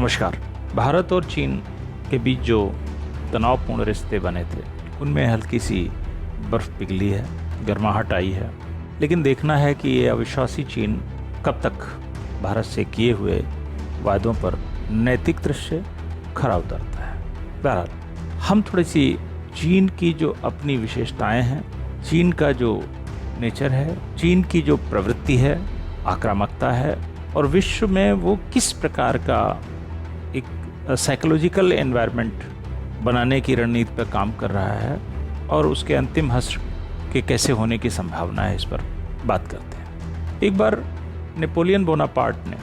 नमस्कार। भारत और चीन के बीच जो तनावपूर्ण रिश्ते बने थे उनमें हल्की सी बर्फ़ पिघली है, गर्माहट आई है, लेकिन देखना है कि ये अविश्वासी चीन कब तक भारत से किए हुए वादों पर नैतिक दृष्टि से खरा उतरता है। बहरहाल हम थोड़ी सी चीन की जो अपनी विशेषताएं हैं, चीन का जो नेचर है, चीन की जो प्रवृत्ति है, आक्रामकता है और विश्व में वो किस प्रकार का एक साइकोलॉजिकल एनवायरनमेंट बनाने की रणनीति पर काम कर रहा है और उसके अंतिम हश्र के कैसे होने की संभावना है, इस पर बात करते हैं। एक बार नेपोलियन बोनापार्ट ने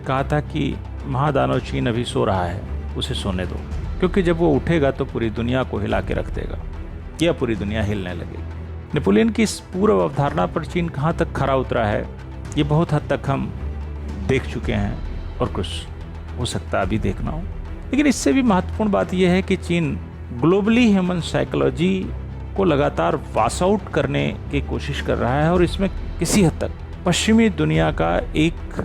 कहा था कि महादानव चीन अभी सो रहा है, उसे सोने दो, क्योंकि जब वो उठेगा तो पूरी दुनिया को हिला के रख देगा या पूरी दुनिया हिलने लगेगी। नेपोलियन की इस पूर्व अवधारणा पर चीन कहाँ तक खरा उतरा है, ये बहुत हद तक हम देख चुके हैं और कुछ हो सकता है अभी देखना हो। लेकिन इससे भी महत्वपूर्ण बात यह है कि चीन ग्लोबली ह्यूमन साइकोलॉजी को लगातार वाश आउट करने की कोशिश कर रहा है और इसमें किसी हद तक पश्चिमी दुनिया का एक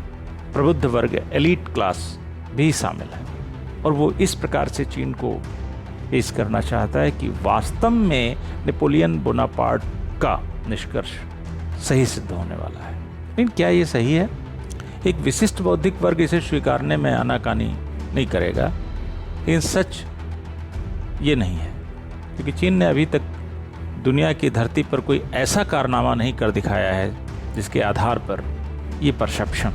प्रबुद्ध वर्ग, एलीट क्लास भी शामिल है और वो इस प्रकार से चीन को पेश करना चाहता है कि वास्तव में नेपोलियन बोनापार्ट का निष्कर्ष सही सिद्ध होने वाला है। लेकिन क्या ये सही है? एक विशिष्ट बौद्धिक वर्ग इसे स्वीकारने में आनाकानी नहीं करेगा, लेकिन सच ये नहीं है, क्योंकि चीन ने अभी तक दुनिया की धरती पर कोई ऐसा कारनामा नहीं कर दिखाया है जिसके आधार पर ये परसेप्शन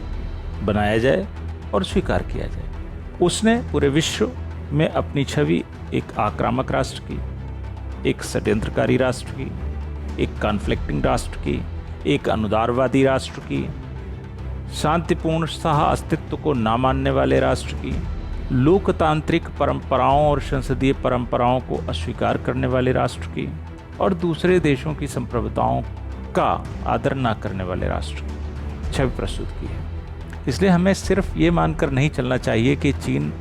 बनाया जाए और स्वीकार किया जाए। उसने पूरे विश्व में अपनी छवि एक आक्रामक राष्ट्र की, एक षड्यंत्रकारी राष्ट्र की, एक कॉन्फ्लिक्टिंग राष्ट्र की, एक अनुदारवादी राष्ट्र की, शांतिपूर्ण सह अस्तित्व को ना मानने वाले राष्ट्र की, लोकतांत्रिक परंपराओं और संसदीय परंपराओं को अस्वीकार करने वाले राष्ट्र की और दूसरे देशों की संप्रभुताओं का आदर ना करने वाले राष्ट्र की छवि प्रस्तुत की है। इसलिए हमें सिर्फ ये मानकर नहीं चलना चाहिए कि चीन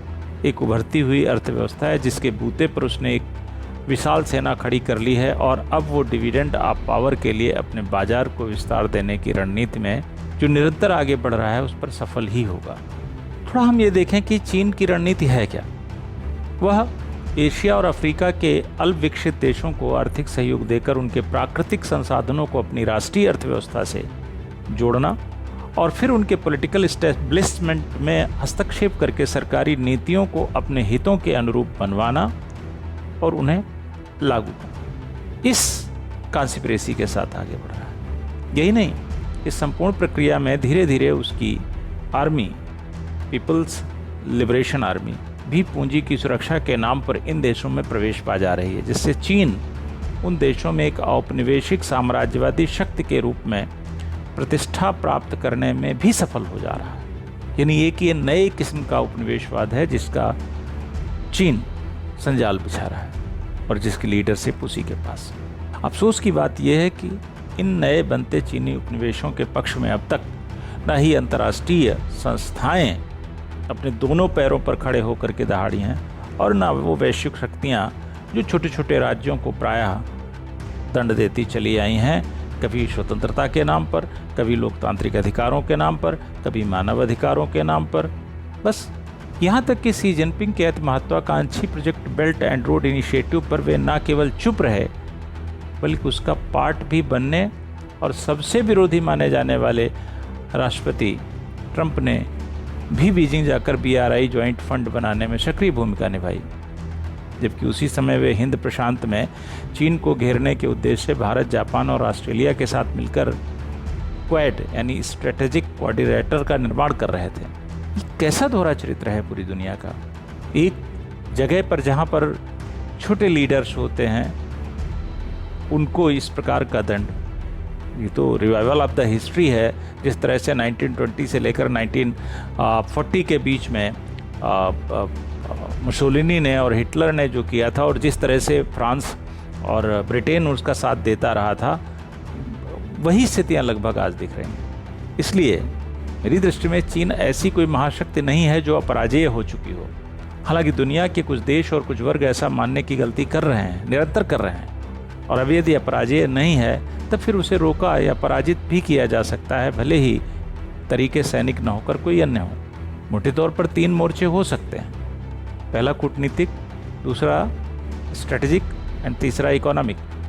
एक उभरती हुई अर्थव्यवस्था है जिसके बूते पर उसने एक विशाल सेना खड़ी कर ली है और अब वो डिविडेंड ऑफ पावर के लिए अपने बाजार को विस्तार देने की रणनीति में जो निरंतर आगे बढ़ रहा है उस पर सफल ही होगा। थोड़ा हम ये देखें कि चीन की रणनीति है क्या। वह एशिया और अफ्रीका के अल्प विकसित देशों को आर्थिक सहयोग देकर उनके प्राकृतिक संसाधनों को अपनी राष्ट्रीय अर्थव्यवस्था से जोड़ना और फिर उनके पॉलिटिकल एस्टेब्लिशमेंट में हस्तक्षेप करके सरकारी नीतियों को अपने हितों के अनुरूप बनवाना और उन्हें लागू करना, इस कॉन्स्पिरेसी के साथ आगे बढ़ रहा है। यही नहीं, इस संपूर्ण प्रक्रिया में धीरे धीरे उसकी आर्मी, पीपल्स लिबरेशन आर्मी भी पूंजी की सुरक्षा के नाम पर इन देशों में प्रवेश पा जा रही है, जिससे चीन उन देशों में एक औपनिवेशिक साम्राज्यवादी शक्ति के रूप में प्रतिष्ठा प्राप्त करने में भी सफल हो जा रहा है। यानी एक ये नए किस्म का उपनिवेशवाद है जिसका चीन संजाल बिछा रहा है और जिसकी लीडरशिप उसी के पास। अफसोस की बात यह है कि इन नए बनते चीनी उपनिवेशों के पक्ष में अब तक न ही अंतर्राष्ट्रीय संस्थाएं अपने दोनों पैरों पर खड़े होकर के दहाड़ी हैं और न वो वैश्विक शक्तियां जो छोटे छोटे राज्यों को प्रायः दंड देती चली आई हैं, कभी स्वतंत्रता के नाम पर, कभी लोकतांत्रिक अधिकारों के नाम पर, कभी मानव अधिकारों के नाम पर। बस यहाँ तक कि शी जिनपिंग के महत्वाकांक्षी project belt and road initiative पर वे न केवल चुप रहे बल्कि उसका पार्ट भी बनने और सबसे विरोधी माने जाने वाले राष्ट्रपति ट्रंप ने भी बीजिंग जाकर BRI ज्वाइंट फंड बनाने में सक्रिय भूमिका निभाई, जबकि उसी समय वे हिंद प्रशांत में चीन को घेरने के उद्देश्य से भारत, जापान और ऑस्ट्रेलिया के साथ मिलकर क्वाड यानी स्ट्रेटेजिक कोऑर्डिनेटर का निर्माण कर रहे थे। ये कैसा दोहरा चरित्र है पूरी दुनिया का। एक जगह पर जहाँ पर छोटे लीडर्स होते हैं उनको इस प्रकार का दंड, ये तो रिवाइवल ऑफ द हिस्ट्री है। जिस तरह से 1920 से लेकर 1940 के बीच में मुसोलिनी ने और हिटलर ने जो किया था और जिस तरह से फ्रांस और ब्रिटेन उसका साथ देता रहा था, वही स्थितियाँ लगभग आज दिख रही हैं। इसलिए मेरी दृष्टि में चीन ऐसी कोई महाशक्ति नहीं है जो अपराजेय हो चुकी हो। हालांकि दुनिया के कुछ देश और कुछ वर्ग ऐसा मानने की गलती कर रहे हैं, निरंतर कर रहे हैं, और अब यदि अपराजेय नहीं है तब फिर उसे रोका या पराजित भी किया जा सकता है, भले ही तरीके सैनिक न होकर कोई अन्य हो। मोटे तौर पर 3 मोर्चे हो सकते हैं। पहला कूटनीतिक, दूसरा स्ट्रेटेजिक एंड तीसरा इकोनॉमिक।